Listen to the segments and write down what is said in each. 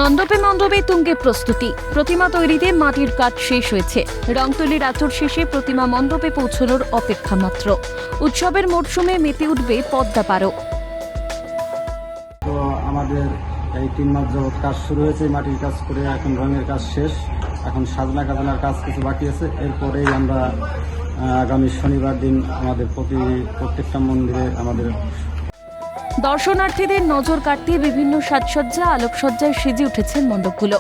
মণ্ডপে মণ্ডপে তুঙ্গে প্রস্তুতি। প্রতিমা তৈরিতে মাটির কাজ শেষ হয়েছে। রংতুলির আচর শেষে প্রতিমা মণ্ডপে পৌঁছানোর অপেক্ষা মাত্র। উৎসবের মরশুমে মেতে উঠবে পদ্মা পারও। তো আমাদের এই 3 মাস যাবৎ কাজ শুরু হয়েছে, মাটির কাজ করে এখন রঙের কাজ শেষ, এখন সাজনা কাজনার কাজ কিছু বাকি আছে। এরপরেই আমরা আগামী শনিবার দিন আমাদের প্রত্যেকটা মন্দিরে আমাদের দর্শনার্থীদের নজর কাটতে বিভিন্ন সাজসজ্জা আলোকসজ্জায় সেজে উঠেছে মণ্ডপগুলো।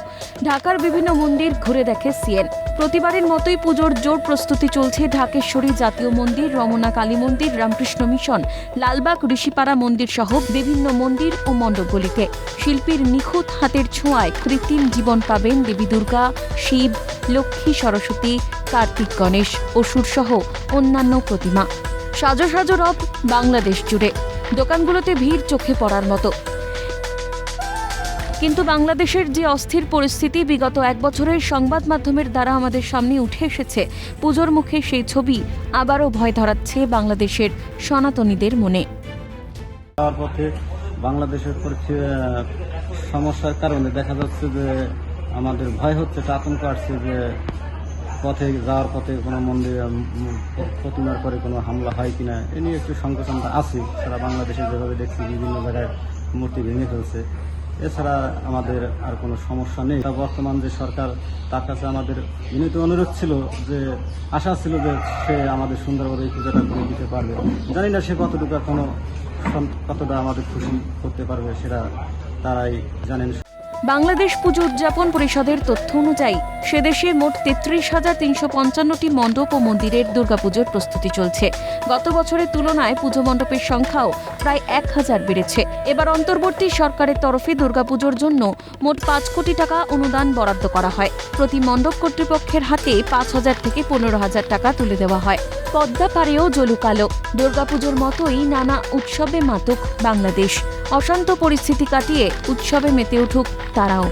ঢাকার বিভিন্ন মন্দির ঘুরে দেখে সিএন। প্রতিবারের মতোই পুজোর জোর প্রস্তুতি চলছে ঢাকেশ্বরী জাতীয় মন্দির, রমনা কালী মন্দির, রামকৃষ্ণ মিশন, লালবাগ ঋষিপাড়া মন্দির সহ বিভিন্ন মন্দির ও মণ্ডপগুলিতে। শিল্পীর নিখুঁত হাতের ছোঁয়ায় কৃত্রিম জীবন পাবেন দেবী দুর্গা, শিব, লক্ষ্মী, সরস্বতী, কার্তিক, গণেশ, অসুর সহ অন্যান্য প্রতিমা। সাজো সাজো রব বাংলাদেশ জুড়ে। দোকানগুলোতে ভিড় চোখে পড়ার মতো। কিন্তু বাংলাদেশের যে অস্থির পরিস্থিতি বিগত 1 বছরের সংবাদ মাধ্যমের দ্বারা আমাদের সামনে উঠে এসেছে, পুজোর মুখে সেই ছবি আবারও ভয় ধরাচ্ছে বাংলাদেশের সনাতনীদের মনে। যাওয়ার পথে বাংলাদেশের সমস্যার কারণে দেখা যাচ্ছে যে আমাদের ভয় হচ্ছে, একটা আতঙ্ক আসছে যে পথে যাওয়ার পথে কোনো মন্দির প্রতিমার করে কোনো হামলা হয় কিনা, এ নিয়ে একটু সংকোচনটা আছে। সারা বাংলাদেশে যেভাবে দেখছি বিভিন্ন জায়গায় মূর্তি ভেঙে ফেলছে, এছাড়া আমাদের আর কোনো সমস্যা নেই। বর্তমান যে সরকার, তার কাছে আমাদের বিনীত অনুরোধ ছিল, যে আশা ছিল যে সে আমাদের সুন্দরভাবে এই পূজাটা করে দিতে পারবে। জানি না সে কতটা আমাদের খুশি করতে পারবে, সেটা তারাই জানেন। বাংলাদেশ পুজো উদযাপন পরিষদের তথ্য অনুযায়ী সেদেশে মোট 33,355টি মণ্ডপ ও মন্দিরের দুর্গাপুজোর প্রস্তুতি চলছে। গত বছরের তুলনায় পুজো মণ্ডপের সংখ্যাও প্রায় 1000 বেড়েছে। এবার অন্তর্বর্তী সরকারের তরফে দুর্গাপুজোর জন্য মোট 5 কোটি টাকা অনুদান বরাদ্দ করা হয়। প্রতি মণ্ডপ কর্তৃপক্ষের হাতে 5,000 থেকে 15,000 টাকা তুলে দেওয়া হয়। পদ্মা পারেও জলুকালো। দুর্গাপুজোর মতোই নানা উৎসবে মাতুক বাংলাদেশ। অশান্ত পরিস্থিতি কাটিয়ে উৎসবে মেতে উঠুক তারাও।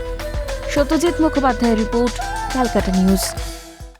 সত্যজিৎ মুখোপাধ্যায়ের রিপোর্ট, ক্যালকাটা নিউজ।